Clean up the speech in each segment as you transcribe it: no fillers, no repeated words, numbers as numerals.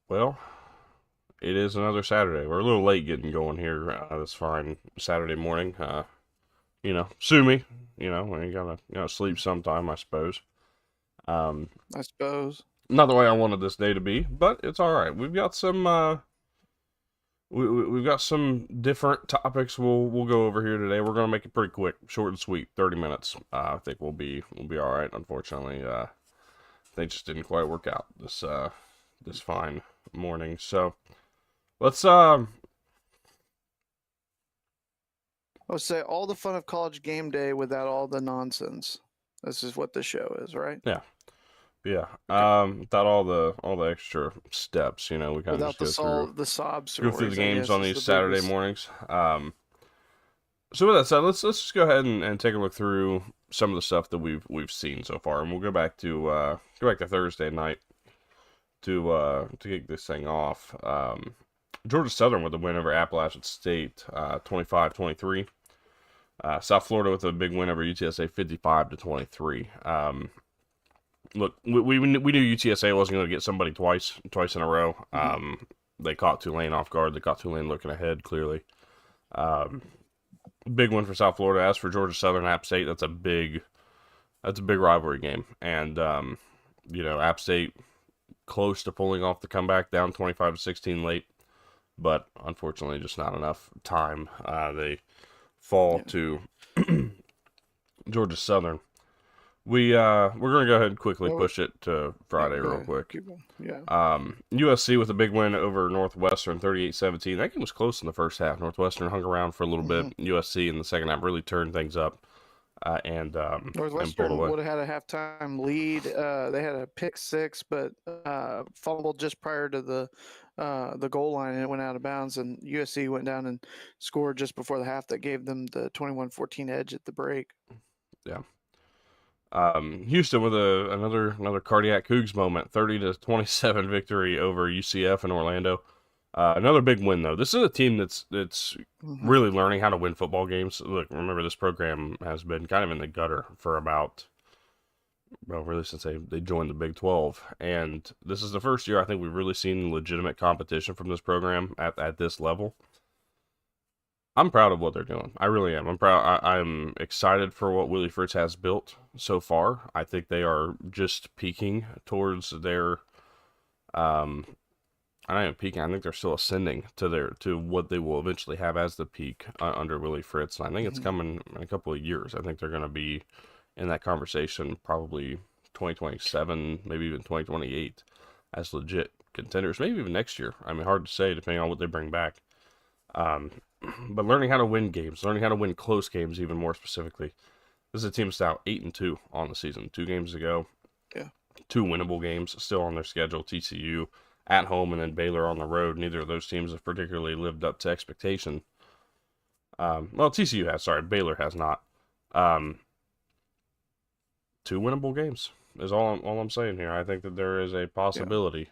Well, it is another Saturday. We're a little late getting going here this fine Saturday morning. Sue me. We gotta sleep sometime, I suppose. Um, I suppose. Not the way I wanted this day to be, but it's all right. We've got some different topics we'll go over here today. We're gonna make it pretty quick, short and sweet, 30 minutes. I think we'll be all right. Unfortunately, they just didn't quite work out this fine morning. So let's I would say all the fun of college game day without all the nonsense. This is what the show is, right? yeah. Yeah. Okay. Without all the extra steps, we kind of Without just the go through the sob go through the stories, I games guess, on is these the Saturday biggest. mornings. So with that said, let's just go ahead and take a look through some of the stuff that we've seen so far, and we'll go back to Thursday night to kick this thing off. Georgia Southern with a win over Appalachian State, 25-23. South Florida with a big win over UTSA, 55-23. Look, we knew UTSA wasn't going to get somebody twice in a row. Mhm. They caught Tulane off guard. They caught Tulane looking ahead clearly. Um, Big win for South Florida. As for Georgia Southern App State, that's a big rivalry game, and App State close to pulling off the comeback, down 25-16 late, but unfortunately just not enough time. They fall Yeah. to Georgia Southern. We're gonna go ahead and quickly Well, push it to yeah, Friday go real ahead. quick. Keep going. Yeah. USC with a big win over Northwestern, 38-17. That game was close in the first half. Northwestern hung around for a little bit. hmm USC in the second half really turned things up and pulled Northwestern away. would have had a halftime lead. They had a pick six, but fumbled just prior to the goal line, and it went out of bounds. And USC went down and scored just before the half that gave them the 21-14 edge at the break. Yeah. Houston with another cardiac Cougs moment, 30-27 victory over UCF in Orlando. Another big win though. This is a team that's hmm really learning how to win football games. Look, remember this program has been kind of in the gutter for about really since they joined the Big 12, and this is the first year I think we've really seen legitimate competition from this program at this level. I'm proud of what they're doing. I really am. I'm proud. I'm excited for what Willie Fritz has built so far. I think they are just peaking towards their. Um, I don't even peaking. I think they're still ascending to what they will eventually have as the peak under Willie Fritz. And I think it's hmm coming in a couple of years. I think they're going to be in that conversation probably 2027, maybe even 2028 as legit contenders. Maybe even next year. I mean, hard to say depending on what they bring back. Um, but learning how to win games, learning how to win close games, even more specifically. This is a team that's now 8-2 on the season. 2 games ago, Yeah. 2 winnable games still on their schedule. TCU at home and then Baylor on the road. Neither of those teams have particularly lived up to expectation. Well, TCU has. Sorry, Baylor has not. Um, 2 winnable games is all I'm saying here. I think that there is a Yeah. possibility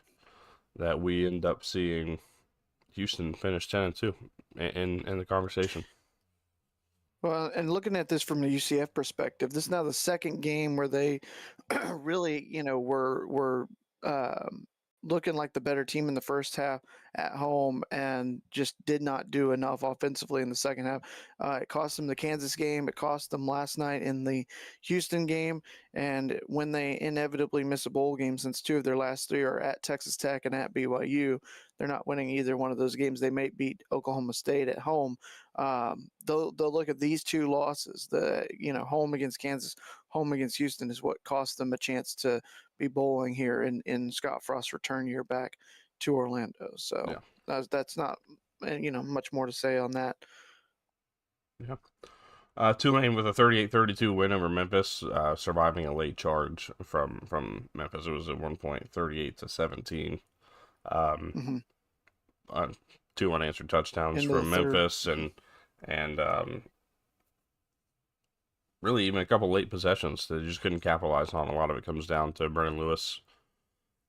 that we end up seeing Houston finish 10-2 in the conversation. Well, and looking at this from the UCF perspective, this is now the second game where they really, were looking like the better team in the first half at home and just did not do enough offensively in the second half. It cost them the Kansas game. It cost them last night in the Houston game. And when they inevitably miss a bowl game, since 2 of their last 3 are at Texas Tech and at BYU, they're not winning either one of those games. They may beat Oklahoma State at home. They'll look at these 2 losses. The home against Kansas, home against Houston is what cost them a chance to be bowling here in Scott Frost's return year back to Orlando. So Yeah, that's not much more to say on that. yeah. Tulane with a 38-32 win over Memphis, surviving a late charge from Memphis. It was at one point 38-17. Um, hmm 2 unanswered touchdowns Into the from third. Memphis and really even a couple late possessions that they just couldn't capitalize on. A lot of it comes down to Brennan Lewis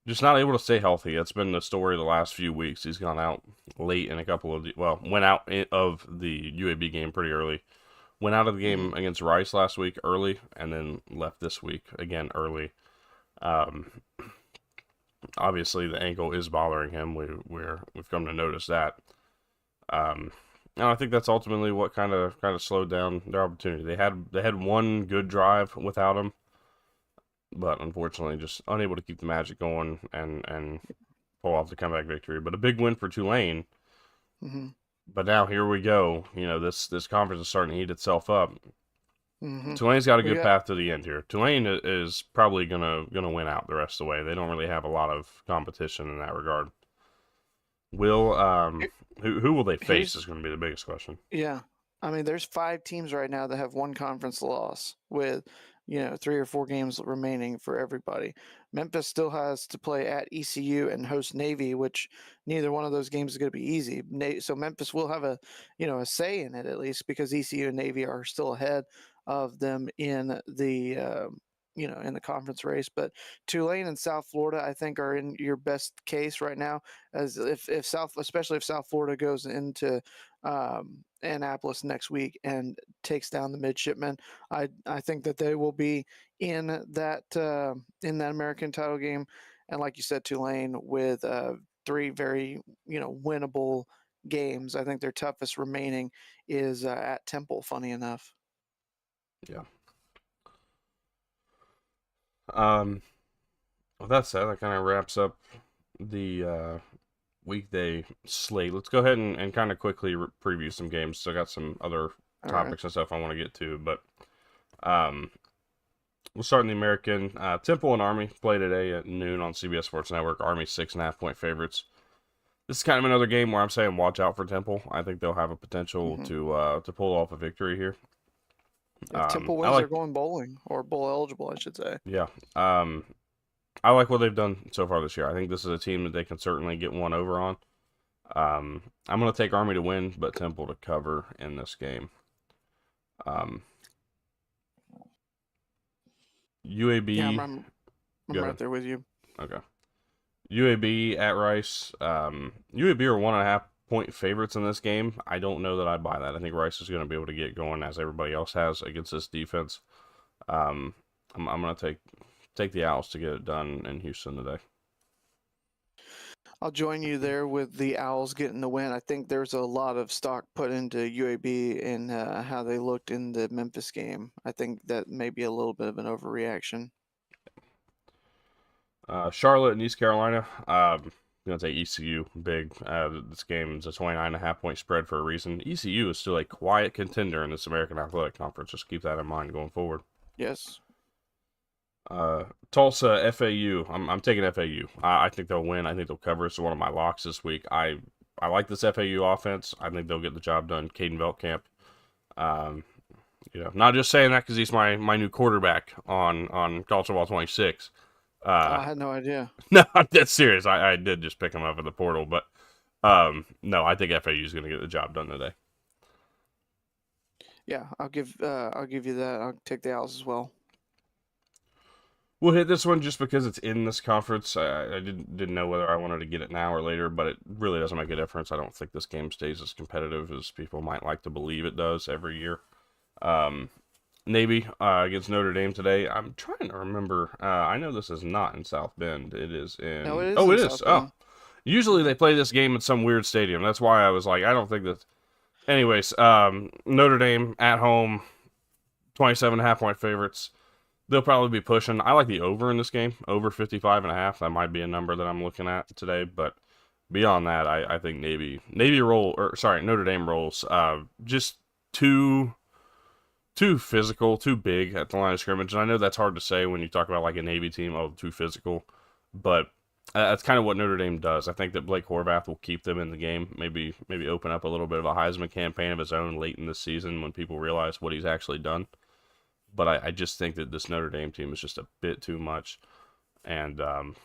just not able to stay healthy. That's been the story the last few weeks. He's gone out late in a couple of went out of the UAB game pretty early. Went out of the hmm game against Rice last week early, and then left this week again early. Um, obviously the ankle is bothering him. We've come to notice that. Um, and I think that's ultimately what kind of slowed down their opportunity. They had one good drive without him, but unfortunately just unable to keep the magic going and pull off the comeback victory. But a big win for Tulane. Mm-hmm. But now here we go. This conference is starting to heat itself up. Mm-hmm. Tulane's got a We good got path to the end here. Tulane is probably gonna win out the rest of the way. They don't really have a lot of competition in that regard. Will here- who will they face here's is going to be the biggest question. Yeah. I mean, there's 5 teams right now that have one conference loss with, 3 or 4 games remaining for everybody. Memphis still has to play at ECU and host Navy, which neither one of those games is going to be easy. So Memphis will have a say in it at least because ECU and Navy are still ahead of them in the conference race. But Tulane and South Florida, I think, are in your best case right now, as especially if South Florida goes into Annapolis next week and takes down the midshipmen. I think that they will be in that American title game, and like you said, Tulane with 3 very winnable games. I think their toughest remaining is at Temple. Funny enough. Yeah. Um. With that said, that kind of wraps up the weekday slate. Let's go ahead and kind of quickly preview some games. So I got some other All right. topics and stuff I want to get to, but um, we'll start in the American. Temple and Army play today at noon on CBS Sports Network. Army 6.5-point favorites. This is kind of another game where I'm saying watch out for Temple. I think they'll have a potential Mm-hmm. to pull off a victory here. If Temple I wins, they're like going bowling or bowl eligible, I should say. yeah. I like what they've done so far this year. I think this is a team that they can certainly get one over on. I'm going to take Army to win, but Temple to cover in this game. Um, Yeah, UAB, I'm go right ahead. there with you. Okay. UAB at Rice. UAB are 1.5-point favorites in this game. I don't know that I buy that. I think Rice is going to be able to get going as everybody else has against this defense. Um, I'm going to take the Owls to get it done in Houston today. I'll join you there with the Owls getting the win. I think there's a lot of stock put into UAB and how they looked in the Memphis game. I think that may be a little bit of an overreaction. Charlotte and East Carolina. I'm going to take ECU big. This game is a 29.5-point spread for a reason. ECU is still a quiet contender in this American Athletic Conference. Just keep that in mind going forward. Yes. Tulsa, FAU. I'm taking FAU. I think they'll win. I think they'll cover. It's one of my locks this week. I like this FAU offense. I think they'll get the job done. Caden Veltkamp. Um, not just saying that because he's my new quarterback on College Football 26. I had no idea. No, I'm dead serious. I did just pick him up at the portal, but no, I think FAU is going to get the job done today. Yeah, I'll give you that. I'll take the Owls as well. We'll hit this one just because it's in this conference. I didn't know whether I wanted to get it now or later, but it really doesn't make a difference. I don't think this game stays as competitive as people might like to believe it does every year. Navy against Notre Dame today. I'm trying to remember. I know this is not in South Bend. It is in. No, it is. Oh, in it is. South Oh, Bend. usually they play this game at some weird stadium. That's why I was like, I don't think that. Anyways, Notre Dame at home, 27.5-point favorites. They'll probably be pushing. I like the over in this game, over 55.5. That might be a number that I'm looking at today, but beyond that, I think Notre Dame rolls. Just too physical, too big at the line of scrimmage. And I know that's hard to say when you talk about like a Navy team, oh, too physical, but that's kind of what Notre Dame does. I think that Blake Horvath will keep them in the game. Maybe open up a little bit of a Heisman campaign of his own late in the season when people realize what he's actually done. But I just think that this Notre Dame team is just a bit too much, and we'll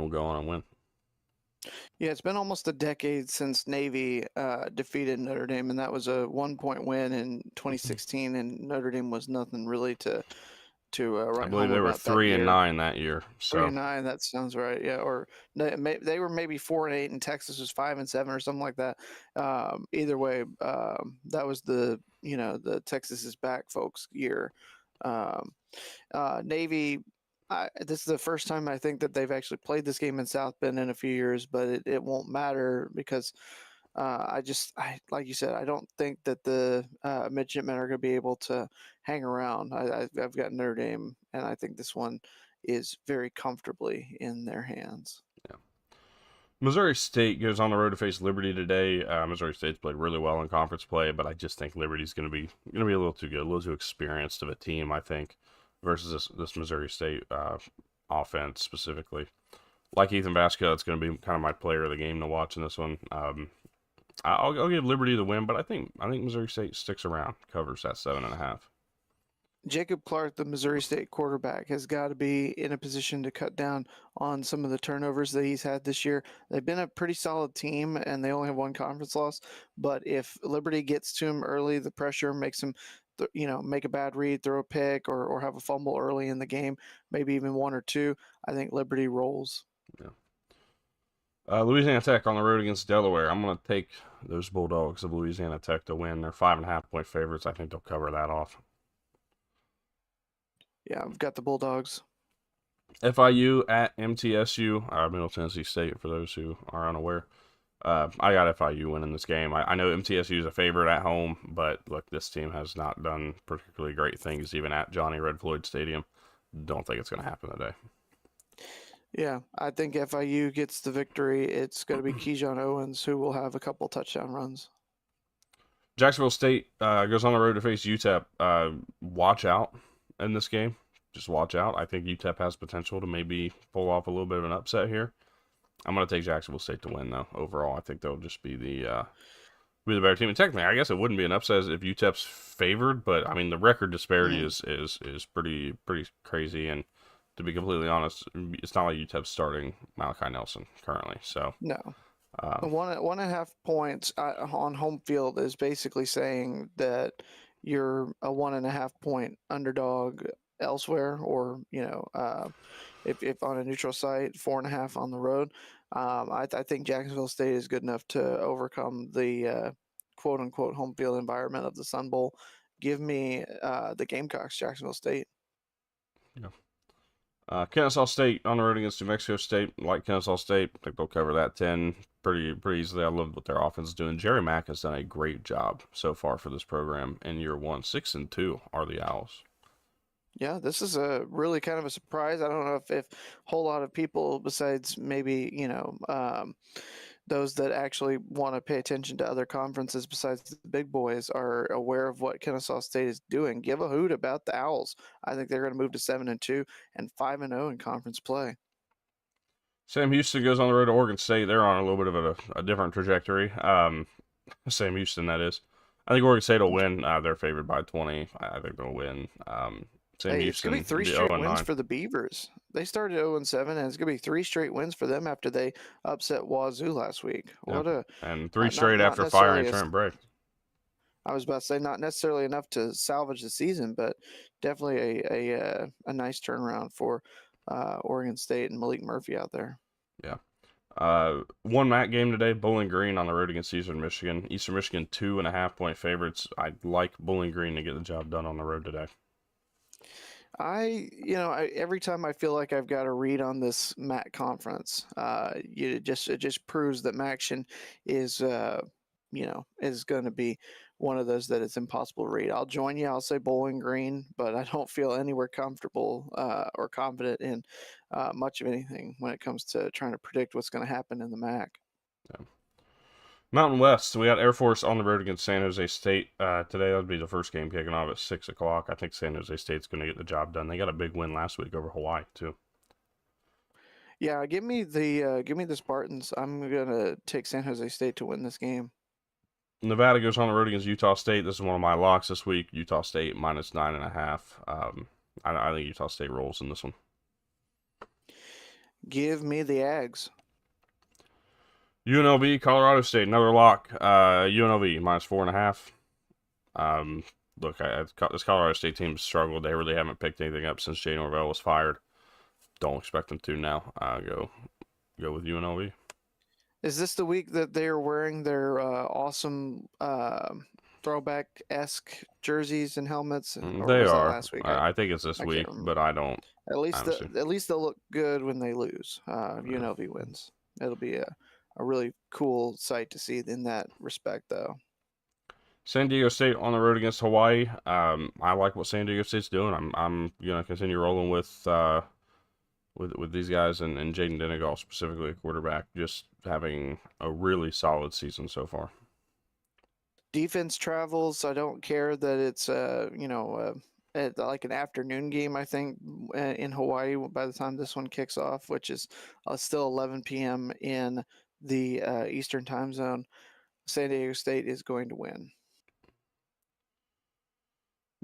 go on and win. Yeah, it's been almost a decade since Navy defeated Notre Dame, and that was a 1-point win in 2016, and Notre Dame was nothing really to I write believe home they were about that 3-9 that year. 3-9, that sounds right. Yeah, or they were maybe 4-8, and Texas was 5-7 or something like that. Either way, that was the Texas is back, folks year. Navy This is the first time I think that they've actually played this game in South Bend in a few years, but it won't matter because like you said, I don't think that the midshipmen are going to be able to hang around. I've got Notre Dame, and I think this one is very comfortably in their hands. Yeah. Missouri State goes on the road to face Liberty today. Missouri State's played really well in conference play, but I just think Liberty's going to be a little too good, a little too experienced of a team. I think versus this Missouri State offense specifically. Like Ethan Vasquez, it's going to be kind of my player of the game to watch in this one. I'll give Liberty the win, but I think Missouri State sticks around, covers that 7.5. Jacob Clark, the Missouri State quarterback, has got to be in a position to cut down on some of the turnovers that he's had this year. They've been a pretty solid team, and they only have one conference loss. But if Liberty gets to him early, the pressure makes him, make a bad read, throw a pick, or have a fumble early in the game, maybe even one or two. I think Liberty rolls. Yeah. Louisiana Tech on the road against Delaware. I'm going to take those Bulldogs of Louisiana Tech to win. They're 5.5-point favorites. I think they'll cover that off. Yeah, I've got the Bulldogs. FIU at MTSU, Middle Tennessee State, for those who are unaware. I got FIU winning this game. I know MTSU is a favorite at home, but look, this team has not done particularly great things even at Johnny Red Floyd Stadium. Don't think it's going to happen today. Yeah, I think FIU gets the victory. It's going to be Keyshawn Owens who will have a couple touchdown runs. Jacksonville State goes on the road to face UTEP. Watch out in this game. Just watch out. I think UTEP has potential to maybe pull off a little bit of an upset here. I'm going to take Jacksonville State to win, though. Overall, I think they'll just be the better team. And technically, I guess it wouldn't be an upset if UTEP's favored, but I mean the record disparity is pretty crazy. And to be completely honest, it's not like UTEP's starting Malachi Nelson currently. So no. 1.5 points on home field is basically saying that you're a 1.5 point underdog elsewhere, or if on a neutral site, 4.5 on the road. I think Jacksonville State is good enough to overcome the quote unquote home field environment of the Sun Bowl. Give me the Gamecocks, Jacksonville State. Yeah. Kennesaw State on the road against New Mexico State. Like Kennesaw State, I think they'll cover that 10 pretty easily. I love what their offense is doing. Jerry Mack has done a great job so far for this program in year one. 6-2 are the Owls. Yeah, this is a really kind of a surprise. I don't know if a whole lot of people, besides maybe those that actually want to pay attention to other conferences besides the big boys, are aware of what Kennesaw State is doing. Give a hoot about the Owls. I think they're going to move to 7-2 and 5-0 in conference play. Sam Houston goes on the road to Oregon State. They're on a little bit of a different trajectory. Sam Houston, that is. I think Oregon State will win. They're favored by 20. I think they'll win. Sam Houston, it's going to be 3 straight wins for the Beavers. They started 0-7, and it's going to be 3 straight wins for them after they upset Wazoo last week. And 3 straight after firing Trent Bray. I was about to say not necessarily enough to salvage the season, but definitely a nice turnaround for Oregon State and Malik Murphy out there. Yeah. One MAC game today, Bowling Green on the road against Eastern Michigan. Eastern Michigan 2.5-point favorites. I like Bowling Green to get the job done on the road today. Every time I feel like I've got a read on this MAC conference, it just proves that MACtion is going to be one of those that it's impossible to read. I'll join you. I'll say Bowling Green, but I don't feel anywhere comfortable or confident in much of anything when it comes to trying to predict what's going to happen in the MAC. Yeah. Mountain West, we got Air Force on the road against San Jose State today. That would be the first game kicking off at 6 o'clock. I think San Jose State's going to get the job done. They got a big win last week over Hawaii, too. Yeah, give me the Spartans. I'm going to take San Jose State to win this game. Nevada goes on the road against Utah State. This is one of my locks this week. Utah State minus 9.5. I think Utah State rolls in this one. Give me the Ags. UNLV, Colorado State, another lock. UNLV minus 4.5. Look, this Colorado State team has struggled. They really haven't picked anything up since Jay Norvell was fired. Don't expect them to now. Go with UNLV. Is this the week that they are wearing their awesome throwback-esque jerseys and helmets? They are. Last week? I think it's this week, but I don't honestly. at least they'll look good when they lose. UNLV wins. It'll be a really cool sight to see in that respect, though. San Diego State on the road against Hawaii. I like what San Diego State's doing. I'm gonna continue rolling with these guys and Jaden Denegal specifically, a quarterback, just having a really solid season so far. Defense travels. I don't care that it's at like an afternoon game. I think in Hawaii by the time this one kicks off, which is still 11 p.m. in the Eastern time zone. San Diego State is going to win.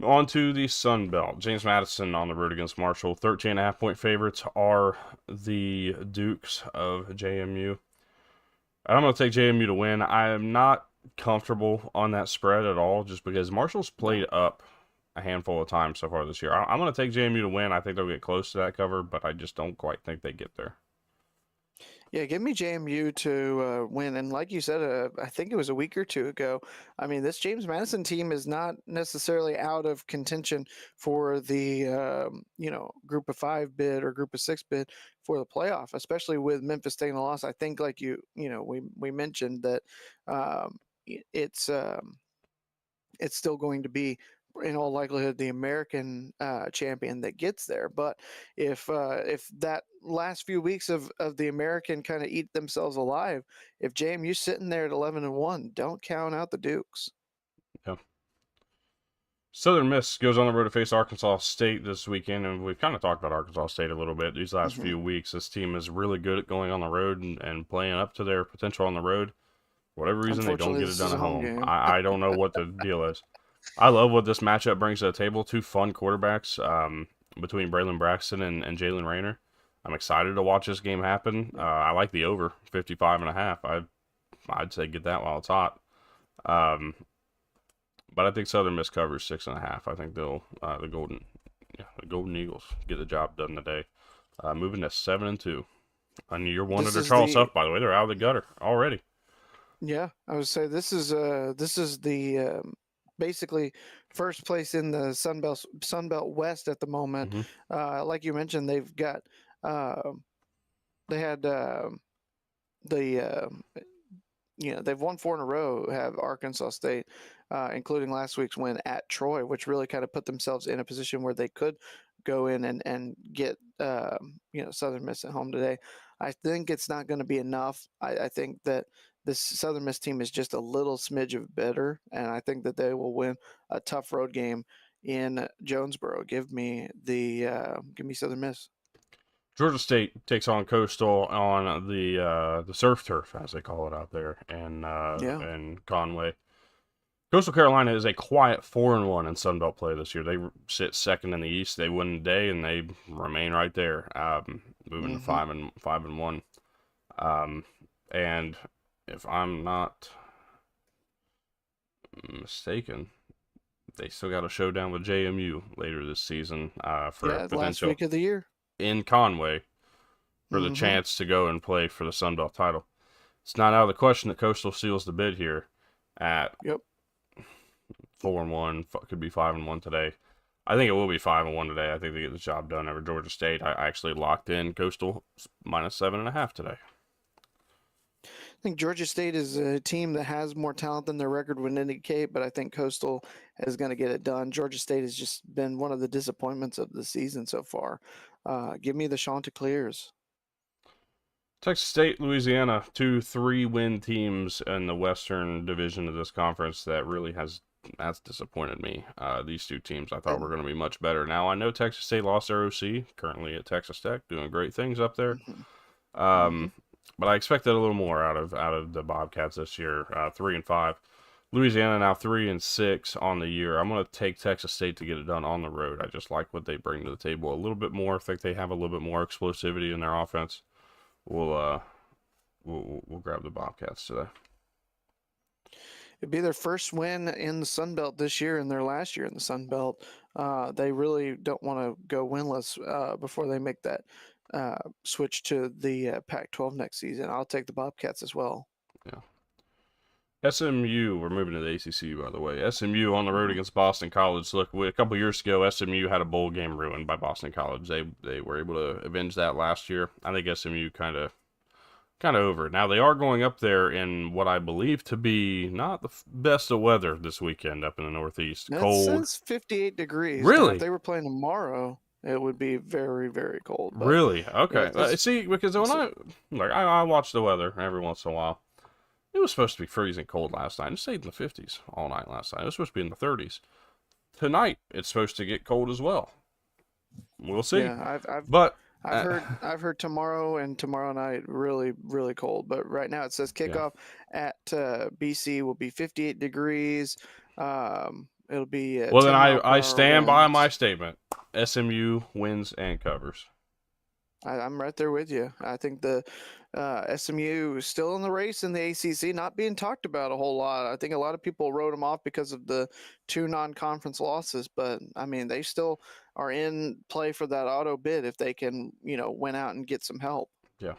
On to the Sun Belt. James Madison on the road against Marshall. 13.5 point favorites are the Dukes of JMU. I'm going to take JMU to win. I am not comfortable on that spread at all just because Marshall's played up a handful of times so far this year. I'm going to take JMU to win. I think they'll get close to that cover, but I just don't quite think they get there. Yeah, give me JMU to win. And like you said, I think it was a week or two ago. I mean, this James Madison team is not necessarily out of contention for the Group of 5 bid or Group of 6 bid for the playoff, especially with Memphis taking a loss. I think, like we mentioned that um, it's still going to be in all likelihood the American champion that gets there. But if that last few weeks of the American kind of eat themselves alive, if JMU's sitting there at 11-1, don't count out the Dukes. Yeah. Southern Miss goes on the road to face Arkansas State this weekend, and we've kind of talked about Arkansas State a little bit these last few weeks. This team is really good at going on the road and playing up to their potential on the road. For whatever reason, they don't Unfortunately, get it this done is a at home home. game. I don't know what the deal is. I love what this matchup brings to the table. Two fun quarterbacks between Braylon Braxton and Jalen Rayner. I'm excited to watch this game happen. I like the over 55.5. I'd say get that while it's hot. But I think Southern Miss covers 6.5. I think they'll the Golden Eagles get the job done today. Moving to 7-2. On year one of This their is Charles the Huff, by the way, they're out of the gutter already. Yeah, I would say this is the basically first place in the Sun Belt West at the moment. Mm-hmm. Like you mentioned, they've got they had the they've won 4 in a row. Have Arkansas State, including last week's win at Troy, which really kind of put themselves in a position where they could go in and get Southern Miss at home today. I think it's not going to be enough. I think that this Southern Miss team is just a little smidge of better, and I think that they will win a tough road game in Jonesboro. Give me Southern Miss. Georgia State takes on Coastal on the surf turf, as they call it out there, Yeah. and Conway. Coastal Carolina is a quiet 4-1 in Sun Belt play this year. They sit second in the East. They win today, and they remain right there, moving to Mm-hmm. 5-1. And if I'm not mistaken, they still got a showdown with JMU later this season for a Yeah, last potential week of the year. in Conway for the Mm-hmm. chance to go and play for the Sun Belt title. It's not out of the question that Coastal seals the bid here at Yep. 4-1. Could be 5-1 today. I think it will be 5-1 today. I think they get the job done over Georgia State. I actually locked in Coastal minus 7.5 today. I think Georgia State is a team that has more talent than their record would indicate, but I think Coastal is going to get it done. Georgia State has just been one of the disappointments of the season so far. Give me the Chanticleers. Texas State, Louisiana, 2 3-win teams in the Western Division of this conference that really that's disappointed me. These two teams I thought were going to be much better. Now I know Texas State lost their OC, currently at Texas Tech, doing great things up there. Mm-hmm. But I expected a little more out of the Bobcats this year. 3-5. Louisiana now 3-6 on the year. I'm going to take Texas State to get it done on the road. I just like what they bring to the table a little bit more. I think they have a little bit more explosivity in their offense. We'll grab the Bobcats today. It'd be their first win in the Sun Belt this year and their last year in the Sun Belt. They really don't want to go winless before they make that switch to the Pac-12 next season. I'll take the Bobcats as well. Yeah. SMU, we're moving to the ACC, by the way. SMU on the road against Boston College. Look, a couple years ago, SMU had a bowl game ruined by Boston College. They were able to avenge that last year. I think SMU kind of over. Now they are going up there in what I believe to be not the best of weather this weekend up in the Northeast. It Cold. says 58 degrees. Now, if Really? they were playing tomorrow, it would be very, very cold. But Really? yeah, Okay. See, because when I watch the weather every once in a while, it was supposed to be freezing cold last night. It stayed in the 50s all night last night. It was supposed to be in the 30s. Tonight, it's supposed to get cold as well. We'll see. yeah, But I've heard tomorrow and tomorrow night really, really cold. But right now it says yeah. kickoff at BC will be 58 degrees. It'll be Well, then 10 mile per I hour stand by my winds. statement. SMU wins and covers. I'm right there with you. I think the SMU is still in the race in the ACC, not being talked about a whole lot. I think a lot of people wrote them off because of the 2 non-conference losses, but I mean they still are in play for that auto bid if they can, win out and get some help. Yeah.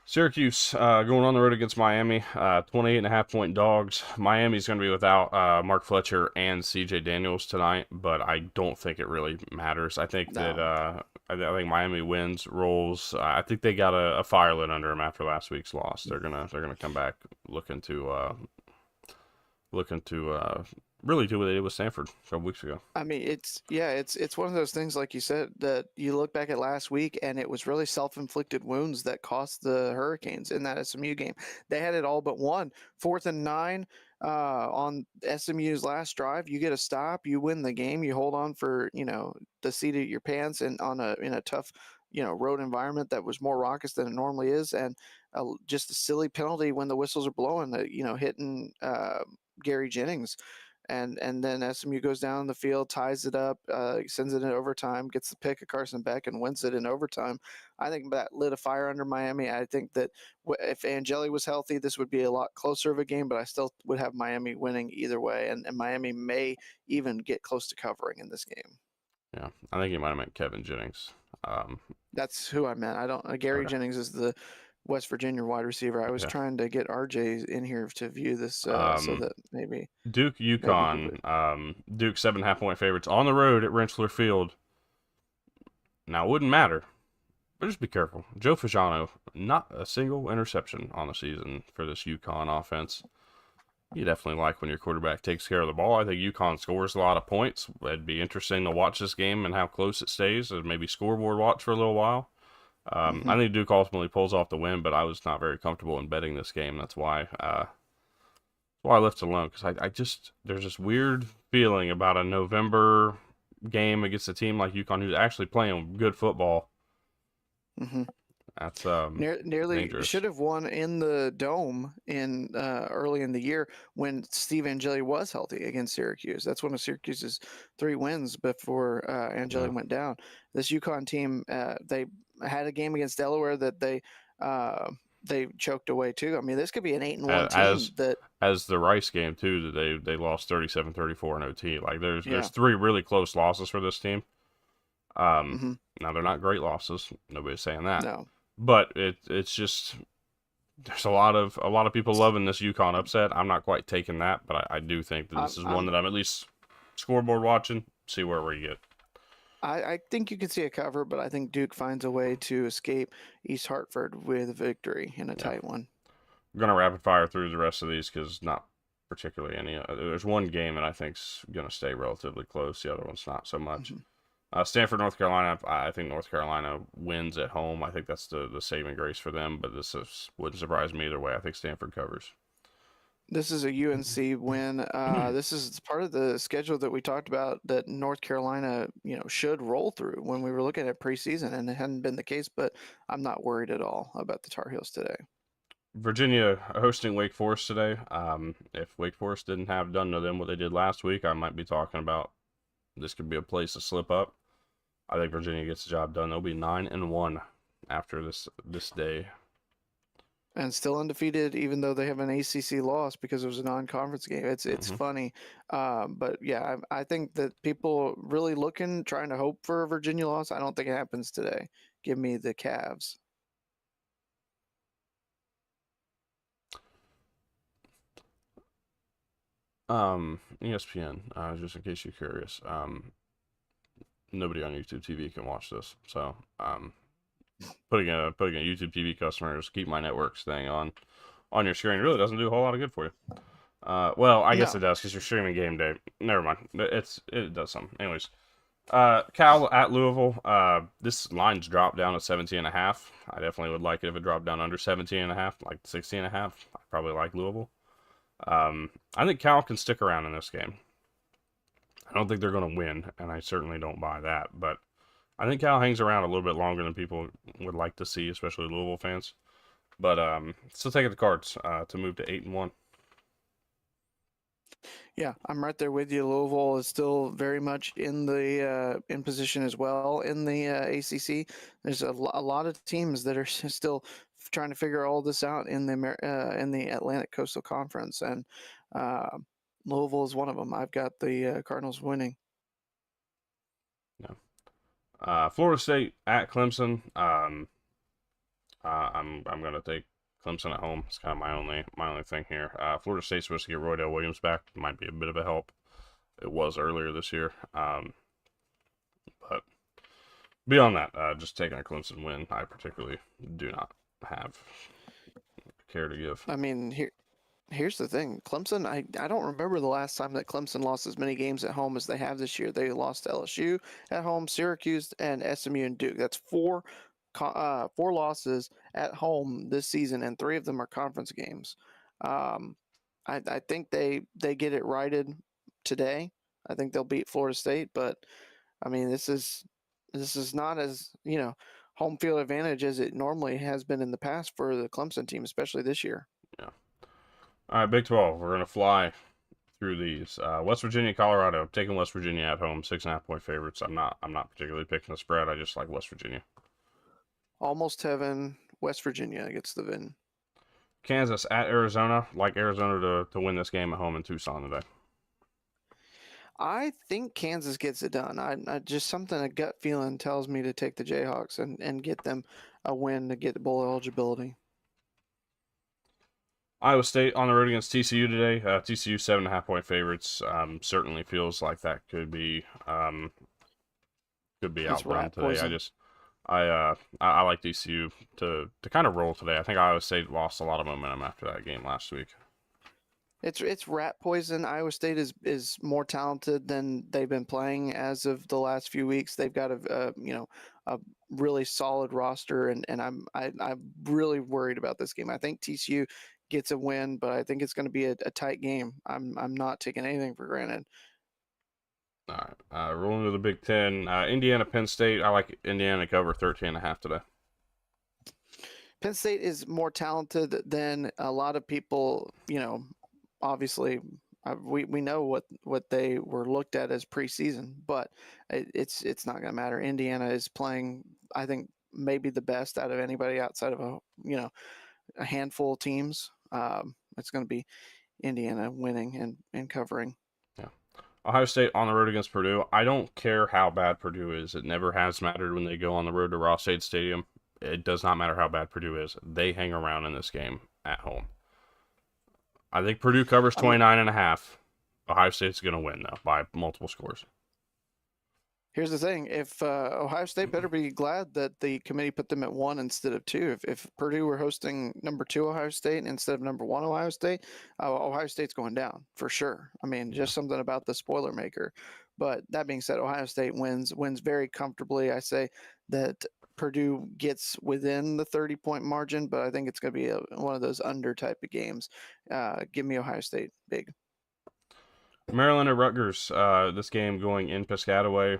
Syracuse going on the road against Miami, 28.5-point dogs. Miami's going to be without Mark Fletcher and CJ Daniels tonight, but I don't think it really matters. I think No. that I think Miami wins, rolls. I think they got a fire lit under them after last week's loss. They're gonna come back looking to really do what they did with Stanford a couple weeks ago. I mean, it's one of those things, like you said, that you look back at last week, and it was really self-inflicted wounds that cost the Hurricanes in that SMU game. They had it all but one. 4th and 9 on SMU's last drive. You get a stop, you win the game, you hold on for the seat of your pants, and in a tough road environment that was more raucous than it normally is, and just a silly penalty when the whistles are blowing, hitting Gary Jennings. And then SMU goes down the field, ties it up, sends it in overtime, gets the pick of Carson Beck, and wins it in overtime. I think that lit a fire under Miami. I think that if Angeli was healthy, this would be a lot closer of a game, but I still would have Miami winning either way, and Miami may even get close to covering in this game. Yeah, I think he might have meant Kevin Jennings. That's who I meant. I don't. Gary Okay. Jennings is the West Virginia wide receiver. I was Yeah. trying to get RJ in here to view this, so that maybe Duke, he would. UConn. Duke 7.5-point favorites on the road at Rensselaer Field. Now, it wouldn't matter, but just be careful. Joe Fasano, not a single interception on the season for this UConn offense. You definitely like when your quarterback takes care of the ball. I think UConn scores a lot of points. It'd be interesting to watch this game and how close it stays, and maybe scoreboard watch for a little while. I think Duke ultimately pulls off the win, but I was not very comfortable in betting this game. That's why I left it alone, because I just there's this weird feeling about a November game against a team like UConn who's actually playing good football. Mm-hmm. That's Nearly dangerous. should have won in the dome in early in the year when Steve Angeli was healthy against Syracuse. That's one of Syracuse's 3 wins before Angeli Yeah. Went down. This UConn team, they had a game against Delaware that they choked away too. I mean, this could be an 8-1 team that. As the Rice game too, that they lost 37-34 in OT. Like there's 3 really close losses for this team. Mm-hmm. Now they're not great losses. Nobody's saying that. No. But it's just there's a lot of people loving this UConn upset. I'm not quite taking that, but I do think that this is one that I'm at least scoreboard watching, see where we get. I think you can see a cover, but I think Duke finds a way to escape East Hartford with a victory in a tight one. I'm gonna rapid fire through the rest of these because not particularly any. There's one game that I think's gonna stay relatively close. The other one's not so much. Mm-hmm. Stanford, North Carolina. I think North Carolina wins at home. I think that's the saving grace for them. But wouldn't surprise me either way. I think Stanford covers. This is a UNC win. This is part of the schedule that we talked about that North Carolina, should roll through when we were looking at preseason, and it hadn't been the case. But I'm not worried at all about the Tar Heels today. Virginia hosting Wake Forest today. If Wake Forest didn't have done to them what they did last week, I might be talking about this could be a place to slip up. I think Virginia gets the job done. They'll be 9-1 after this day. And still undefeated, even though they have an ACC loss because it was a non-conference game. It's funny, but yeah, I think that people really trying to hope for a Virginia loss. I don't think it happens today. Give me the Cavs. ESPN, just in case you're curious. Nobody on YouTube TV can watch this, so putting a YouTube TV customer to keep my network staying on your screen really doesn't do a whole lot of good for you. Well, I guess No. it does because you're streaming game day. Never mind. It does something. Anyways, Cal at Louisville. This line's dropped down to 17.5. I definitely would like it if it dropped down under 17.5, like 16.5. I probably like Louisville. I think Cal can stick around in this game. I don't think they're going to win, and I certainly don't buy that. But I think Cal hangs around a little bit longer than people would like to see, especially Louisville fans. But still taking the Cards to move to 8-1. Yeah, I'm right there with you. Louisville is still very much in the in position as well in the ACC. There's a lot of teams that are still trying to figure all this out in the Atlantic Coastal Conference, and uh, Louisville is one of them. I've got the Cardinals winning. Yeah. Florida State at Clemson. I'm gonna take Clemson at home. It's kind of my only thing here. Florida State's supposed to get Roydell Williams back. Might be a bit of a help. It was earlier this year. But beyond that, just taking a Clemson win, I particularly do not have care to give. I mean, here's the thing. Clemson, I don't remember the last time that Clemson lost as many games at home as they have this year. They lost to LSU at home, Syracuse, and SMU and Duke. That's four losses at home this season, and three of them are conference games. Um, I think they get it righted today. I think they'll beat Florida State, but I mean this is not as home field advantage as it normally has been in the past for the Clemson team, especially this year. Yeah. All right, Big 12. We're gonna fly through these. West Virginia, Colorado. Taking West Virginia at home, 6.5 point favorites. I'm not particularly picking the spread. I just like West Virginia. Almost heaven. West Virginia gets the win. Kansas at Arizona. Like Arizona to win this game at home in Tucson today. I think Kansas gets it done. I just something a gut feeling tells me to take the Jayhawks and get them a win to get bowl eligibility. Iowa State on the road against TCU today. TCU 7.5 point favorites. Certainly feels like that could be It's outdone rat today. poison. I like TCU to kind of roll today. I think Iowa State lost a lot of momentum after that game last week. It's rat poison. Iowa State is more talented than they've been playing as of the last few weeks. They've got a really solid roster, and I'm really worried about this game. I think TCU gets a win, but I think it's going to be a tight game. I'm not taking anything for granted. All right, rolling to the Big Ten. Indiana, Penn State. I like Indiana to cover 13.5 today. Penn State is more talented than a lot of people. Obviously, we know what they were looked at as preseason, but it's not going to matter. Indiana is playing, I think, maybe the best out of anybody outside of a handful of teams. It's going to be Indiana winning and covering. Yeah. Ohio State on the road against Purdue. I don't care how bad Purdue is. It never has mattered when they go on the road to Ross-Ade Stadium. It does not matter how bad Purdue is. They hang around in this game at home. I think Purdue covers 29.5. Ohio State's going to win, though, by multiple scores. Here's the thing: if Ohio State better be glad that the committee put them at 1 instead of 2. If Purdue were hosting number 2 Ohio State instead of number 1 Ohio State, Ohio State's going down for sure. I mean, just something about the spoiler maker. But that being said, Ohio State wins very comfortably. I say that Purdue gets within the 30-point margin, but I think it's going to be one of those under type of games. Give me Ohio State big. Maryland at Rutgers. This game going in Piscataway.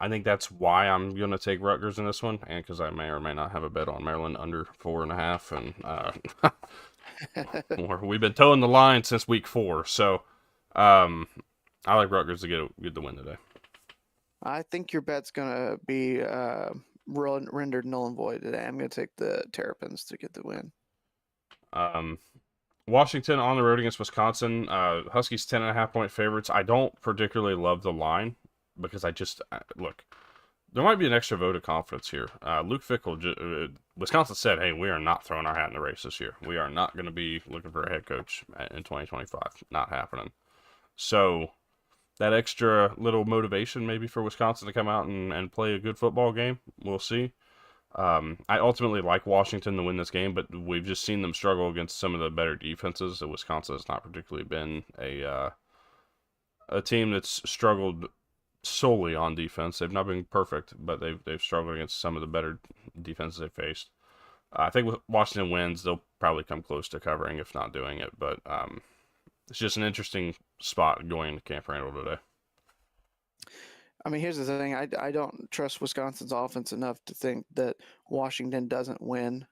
I think that's why I'm going to take Rutgers in this one, and because I may or may not have a bet on Maryland under 4.5, and we've been towing the line since week 4, so I like Rutgers to get the win today. I think your bet's going to be rendered null and void today. I'm going to take the Terrapins to get the win. Washington on the road against Wisconsin. Huskies 10.5-point favorites. I don't particularly love the line because look, there might be an extra vote of confidence here. Luke Fickell, Wisconsin said, hey, we are not throwing our hat in the race this year. We are not going to be looking for a head coach in 2025. Not happening. So that extra little motivation maybe for Wisconsin to come out and play a good football game. We'll see. I ultimately like Washington to win this game, but we've just seen them struggle against some of the better defenses. Wisconsin has not particularly been a team that's struggled solely on defense. They've not been perfect, but they've struggled against some of the better defenses they've faced. I think with Washington wins, they'll probably come close to covering, if not doing it. But it's just an interesting spot going into Camp Randall today. I mean, here's the thing. I don't trust Wisconsin's offense enough to think that Washington doesn't win.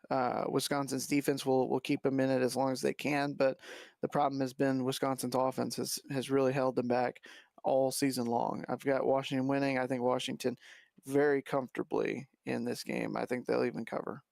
Wisconsin's defense will keep them in it as long as they can, but the problem has been Wisconsin's offense has really held them back all season long. I've got Washington winning. I think Washington very comfortably in this game. I think they'll even cover.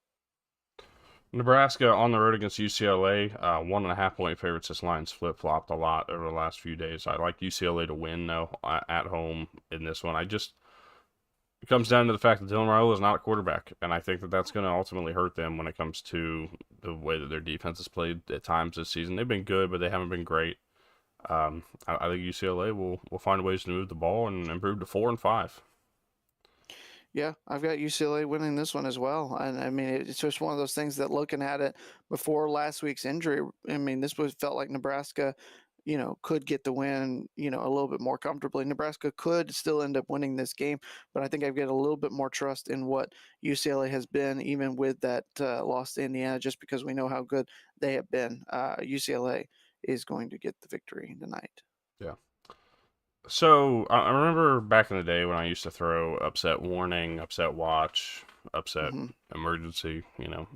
Nebraska on the road against UCLA, 1.5 point favorites. This line's flip flopped a lot over the last few days. I like UCLA to win though at home in this one. It comes down to the fact that Dylan Raiola is not a quarterback, and I think that that's going to ultimately hurt them when it comes to the way that their defense has played at times this season. They've been good, but they haven't been great. I think UCLA will find ways to move the ball and improve to 4-5. Yeah, I've got UCLA winning this one as well. And I mean, it's just one of those things that looking at it before last week's injury, I mean, felt like Nebraska, could get the win, a little bit more comfortably. Nebraska could still end up winning this game, but I think I've got a little bit more trust in what UCLA has been, even with that loss to Indiana, just because we know how good they have been. UCLA is going to get the victory tonight. Yeah. So I remember back in the day when I used to throw upset warning, upset watch, upset emergency,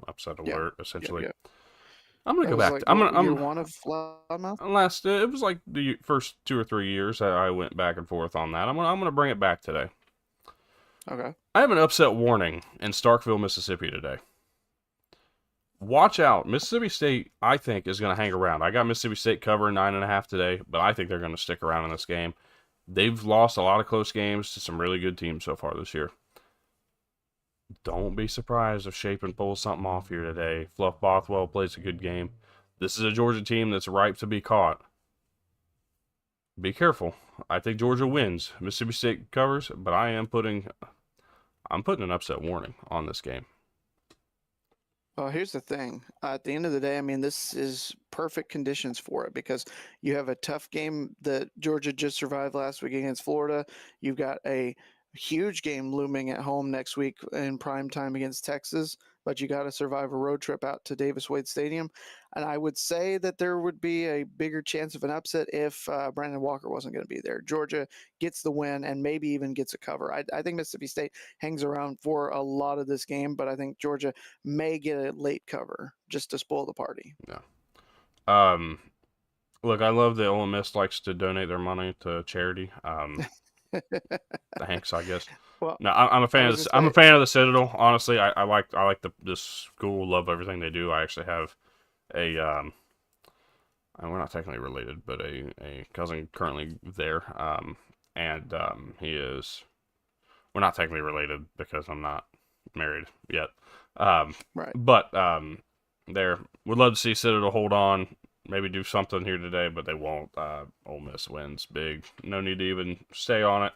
upset alert, essentially. Yep. I'm gonna That go was back. like I'm year one of Loudmouth. it was like the first 2 or 3 years I went back and forth on that. I'm gonna bring it back today. Okay. I have an upset warning in Starkville, Mississippi today. Watch out. Mississippi State, I think, is going to hang around. I got Mississippi State covering 9.5 today, but I think they're going to stick around in this game. They've lost a lot of close games to some really good teams so far this year. Don't be surprised if Shapen pulls something off here today. Fluff Bothwell plays a good game. This is a Georgia team that's ripe to be caught. Be careful. I think Georgia wins. Mississippi State covers, but I'm putting an upset warning on this game. Well, here's the thing. At the end of the day, I mean, this is perfect conditions for it because you have a tough game that Georgia just survived last week against Florida. You've got a huge game looming at home next week in prime time against Texas, but you got to survive a road trip out to Davis-Wade Stadium. And I would say that there would be a bigger chance of an upset if Brandon Walker wasn't going to be there. Georgia gets the win and maybe even gets a cover. I think Mississippi State hangs around for a lot of this game, but I think Georgia may get a late cover just to spoil the party. Yeah. Look, I love that Ole Miss likes to donate their money to charity. Thanks, I guess. Well, no, I'm a fan of I'm a fan of the Citadel. Honestly, I like this school. Love everything they do. I actually have a we're not technically related, but a cousin currently there. And he is. We're not technically related because I'm not married yet. Right. But there would love to see Citadel hold on. Maybe do something here today, but they won't. Ole Miss wins big. No need to even stay on it.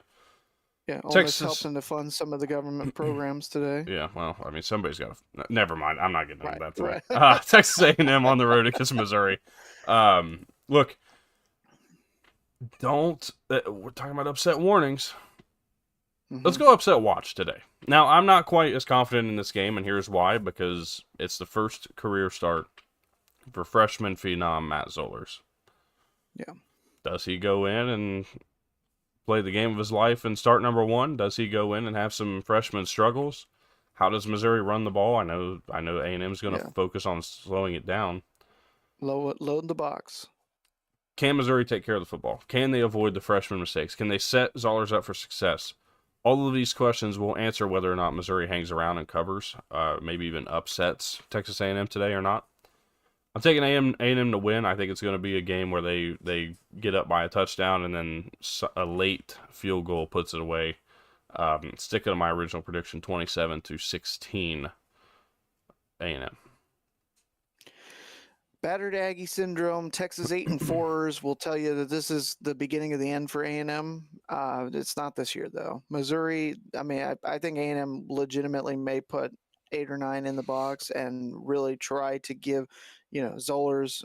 Yeah, Ole Miss helping to fund some of the government programs today. Yeah, well, I mean, somebody's got to. Never mind. I'm not getting into that today. Right. Texas A&M on the road against Missouri. Look, don't. We're talking about upset warnings. Let's go upset watch today. Now, I'm not quite as confident in this game, and here's why. Because it's the first career start for freshman phenom Matt Zollers. Yeah. Does he go in and play the game of his life and start number one? Does he go in and have some freshman struggles? How does Missouri run the ball? I know A&M is going to focus on slowing it down. Load the box. Can Missouri take care of the football? Can they avoid the freshman mistakes? Can they set Zollers up for success? All of these questions will answer whether or not Missouri hangs around and covers, maybe even upsets Texas A&M today or not. I'm taking A&M to win. I think it's going to be a game where they get up by a touchdown and then a late field goal puts it away. Sticking to my original prediction, 27-16 A&M. Battered Aggie syndrome, Texas 8-4ers will tell you that this is the beginning of the end for A&M. It's not this year, though. Missouri, I mean, I think A&M legitimately may put 8 or 9 in the box and really try to give, Zollers,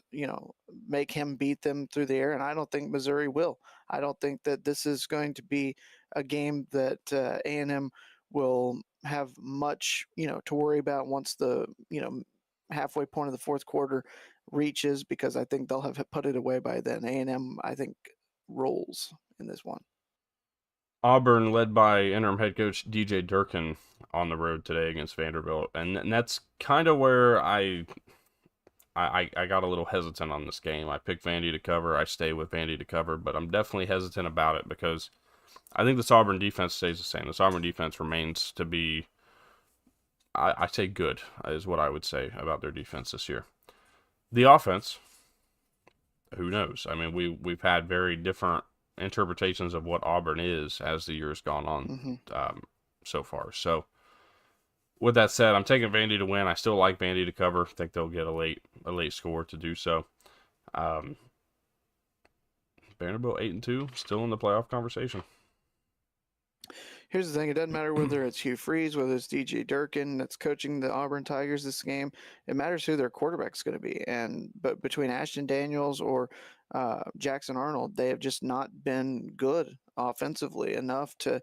make him beat them through the air. And I don't think Missouri will. I don't think that this is going to be a game that A&M will have much, to worry about once the, halfway point of the fourth quarter reaches, because I think they'll have put it away by then. A&M, I think, rolls in this one. Auburn, led by interim head coach DJ Durkin, on the road today against Vanderbilt, and that's kind of where I got a little hesitant on this game. I picked Vandy to cover. I stay with Vandy to cover, but I'm definitely hesitant about it because I think this Auburn defense stays the same. This Auburn defense remains to be, I say good, is what I would say about their defense this year. The offense, who knows? I mean, we've had very different interpretations of what Auburn is as the year's gone on so far. So, with that said, I'm taking Vandy to win. I still like Vandy to cover. I think they'll get a late score to do so. Vanderbilt 8-2, still in the playoff conversation. Here's the thing. It doesn't matter whether it's Hugh Freeze, whether it's DJ Durkin that's coaching the Auburn Tigers this game. It matters who their quarterback's going to be. But between Ashton Daniels or Jackson Arnold, they have just not been good offensively enough to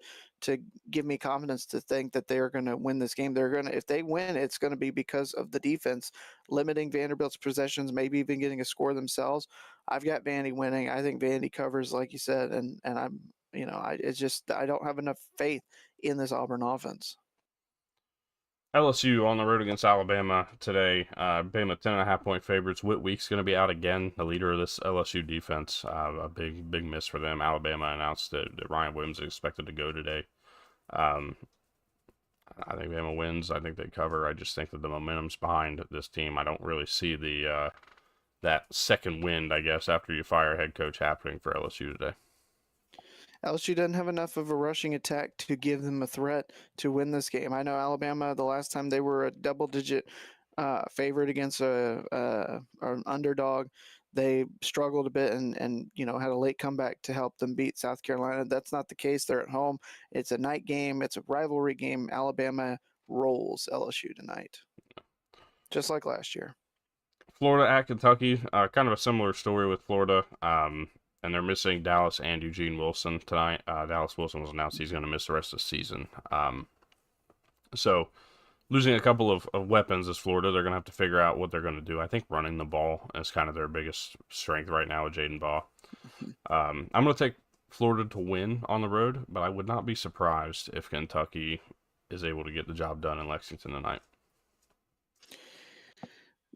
give me confidence to think that they're going to win this game. If they win, it's going to be because of the defense limiting Vanderbilt's possessions, maybe even getting a score themselves. I've got Vandy winning. I think Vandy covers, like you said, and I'm, I don't have enough faith in this Auburn offense. LSU on the road against Alabama today. Bama 10.5-point favorites. Whit Week's going to be out again, the leader of this LSU defense. A big miss for them. Alabama announced that Ryan Williams is expected to go today. I think Bama wins. I think they cover. I just think that the momentum's behind this team. I don't really see that second wind, I guess, after you fire head coach happening for LSU today. LSU doesn't have enough of a rushing attack to give them a threat to win this game. I know Alabama, the last time they were a double-digit favorite against an underdog, they struggled a bit and had a late comeback to help them beat South Carolina. That's not the case. They're at home. It's a night game. It's a rivalry game. Alabama rolls LSU tonight, just like last year. Florida at Kentucky, kind of a similar story with Florida. And they're missing Dallas and Eugene Wilson tonight. Dallas Wilson was announced he's going to miss the rest of the season. So losing a couple of weapons as Florida, they're going to have to figure out what they're going to do. I think running the ball is kind of their biggest strength right now with Jaden Baugh. I'm going to take Florida to win on the road, but I would not be surprised if Kentucky is able to get the job done in Lexington tonight.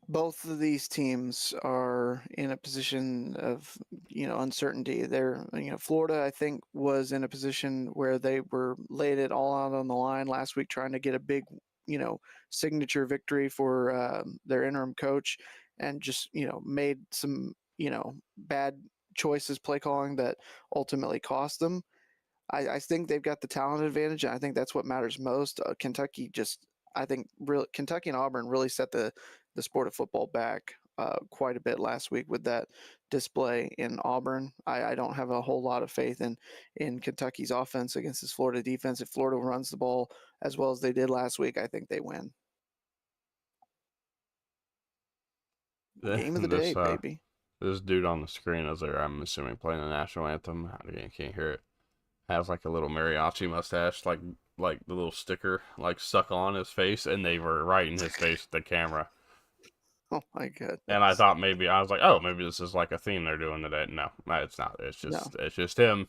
Both of these teams are in a position of, uncertainty. They're, Florida, I think, was in a position where they were laid it all out on the line last week, trying to get a big, signature victory for their interim coach, and just, made some, bad choices, play calling, that ultimately cost them. I think they've got the talent advantage, and I think that's what matters most. Kentucky Kentucky and Auburn really set the sport of football back quite a bit last week with that display in Auburn. I don't have a whole lot of faith in Kentucky's offense against this Florida defense. If Florida runs the ball as well as they did last week, I think they win. Game of the day, baby. This dude on the screen is there, I'm assuming, playing the national anthem. I can't hear it. Has like a little mariachi mustache, like the little sticker stuck on his face, and they were right in his face with the camera. Oh my god! And I thought maybe maybe this is like a theme they're doing today. No, it's not. It's just him.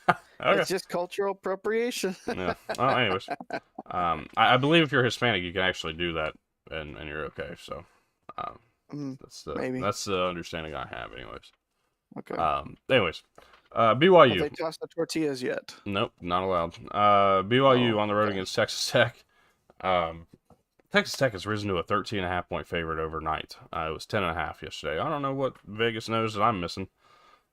Okay. It's just cultural appropriation. Yeah. Well, anyways, I believe if you're Hispanic, you can actually do that, and you're okay. So, that's the understanding I have, anyways. Okay. Anyways, BYU. Have they tossed the tortillas yet? Nope, not allowed. BYU on the road against Texas Tech. Texas Tech has risen to a 13.5-point favorite overnight. It was 10.5 yesterday. I don't know what Vegas knows that I'm missing.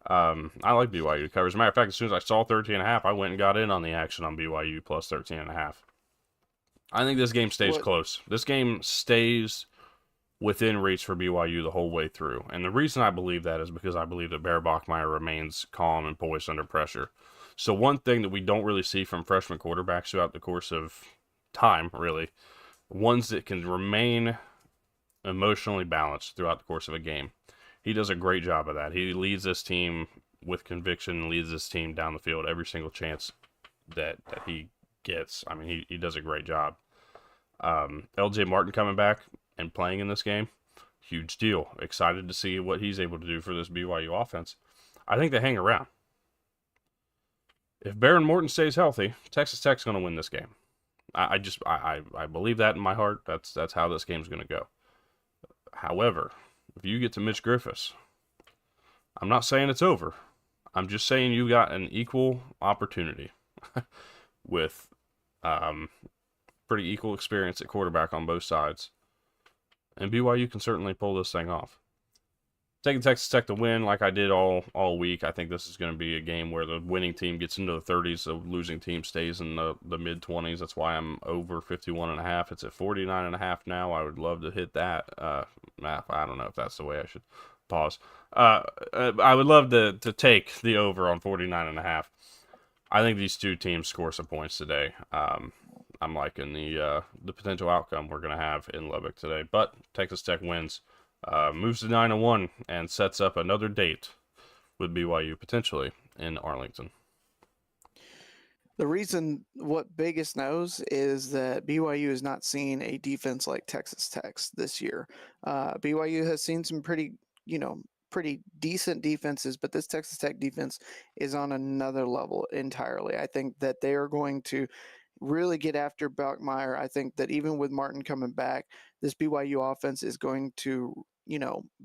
I like BYU to cover. As a matter of fact, as soon as I saw 13.5, I went and got in on the action on BYU plus 13.5. I think this game stays close. This game stays within reach for BYU the whole way through. And the reason I believe that is because I believe that Bear Bachmeier remains calm and poised under pressure. So one thing that we don't really see from freshman quarterbacks throughout the course of time, really, ones that can remain emotionally balanced throughout the course of a game. He does a great job of that. He leads this team with conviction, leads this team down the field every single chance that he gets. I mean, he does a great job. LJ Martin coming back and playing in this game, huge deal. Excited to see what he's able to do for this BYU offense. I think they hang around. If Baron Morton stays healthy, Texas Tech's going to win this game. I believe that in my heart. That's how this game's going to go. However, if you get to Mitch Griffiths, I'm not saying it's over. I'm just saying you got an equal opportunity with pretty equal experience at quarterback on both sides. And BYU can certainly pull this thing off. Taking Texas Tech to win like I did all week. I think this is going to be a game where the winning team gets into the 30s, the losing team stays in the mid-20s. That's why I'm over 51.5. It's at 49.5 now. I would love to hit that. I don't know if that's the way I should pause. I would love to take the over on 49.5. I think these two teams score some points today. I'm liking the potential outcome we're going to have in Lubbock today. But Texas Tech wins. Moves to 9-1 and sets up another date with BYU potentially in Arlington. The reason what Vegas knows is that BYU is not seeing a defense like Texas Tech's this year. BYU has seen some pretty decent defenses, but this Texas Tech defense is on another level entirely. I think that they are going to really get after Bachmeier. I think that even with Martin coming back, this BYU offense is going to,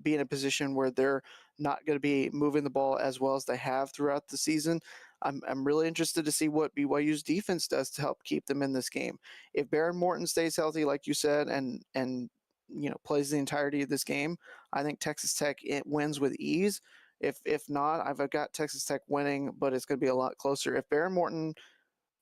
be in a position where they're not going to be moving the ball as well as they have throughout the season. I'm really interested to see what BYU's defense does to help keep them in this game. If Baron Morton stays healthy, like you said, and plays the entirety of this game, I think Texas Tech wins with ease. If not, I've got Texas Tech winning, but it's going to be a lot closer. If Baron Morton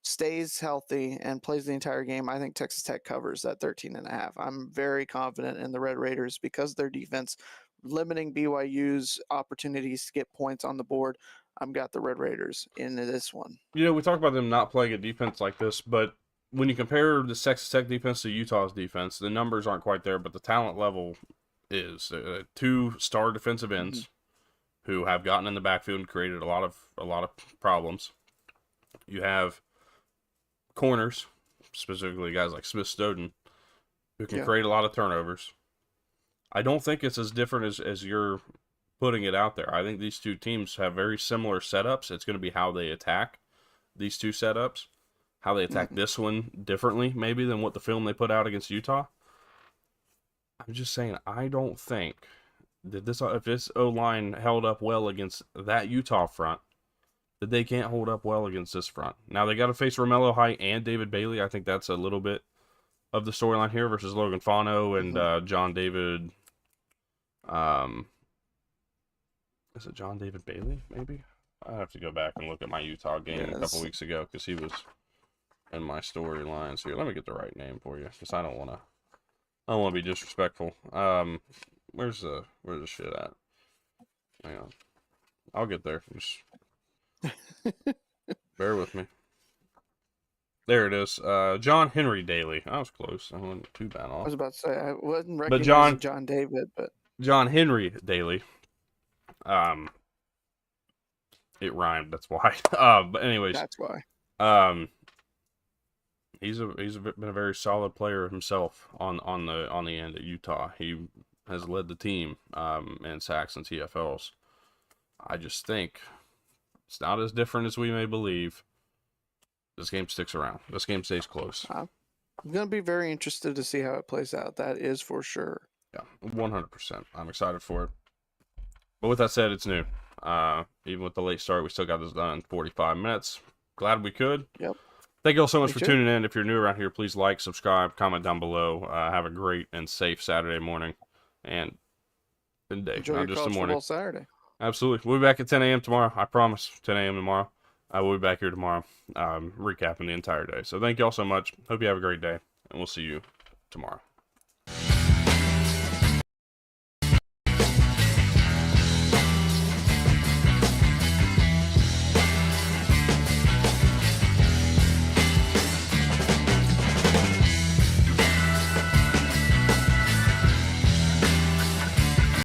stays healthy and plays the entire game, I think Texas Tech covers that 13.5. I'm very confident in the Red Raiders because their defense limiting BYU's opportunities to get points on the board. I've got the Red Raiders in this one. We talk about them not playing a defense like this, but when you compare the Texas Tech defense to Utah's defense, the numbers aren't quite there, but the talent level is. Two star defensive ends who have gotten in the backfield and created a lot of problems. You have corners, specifically guys like Smith Snowden, who can create a lot of turnovers. I don't think it's as different as you're putting it out there. I think these two teams have very similar setups. It's going to be how they attack these two setups, how they attack this one differently maybe than what the film they put out against Utah. I'm just saying, I don't think that if this O-line held up well against that Utah front, that they can't hold up well against this front. Now, they got to face Romello Height and David Bailey. I think that's a little bit of the storyline here versus Logan Fano and John David. Is it John David Bailey, maybe? I have to go back and look at my Utah game a couple weeks ago because he was in my storylines here. Let me get the right name for you because I don't want to be disrespectful. Where's the shit at? Hang on. I'll get there. Just bear with me. There it is. John Henry Daly. I was close. I wasn't too bad off. I was about to say I wasn't recognizing John David, but John Henry Daly. It rhymed. That's why. But anyways, that's why. He's been a very solid player himself on the end at Utah. He has led the team in sacks and TFLs. I just think it's not as different as we may believe. This game sticks around. This game stays close. I'm going to be very interested to see how it plays out. That is for sure. Yeah, 100%. I'm excited for it. But with that said, it's noon. Even with the late start, we still got this done in 45 minutes. Glad we could. Yep. Thank you all so much for tuning in. If you're new around here, please like, subscribe, comment down below. Have a great and safe Saturday morning and day. Enjoy not your just the morning. Saturday. Absolutely. We'll be back at 10 a.m. tomorrow. I promise. 10 a.m. tomorrow. I will be back here tomorrow, recapping the entire day. So thank you all so much. Hope you have a great day, and we'll see you tomorrow.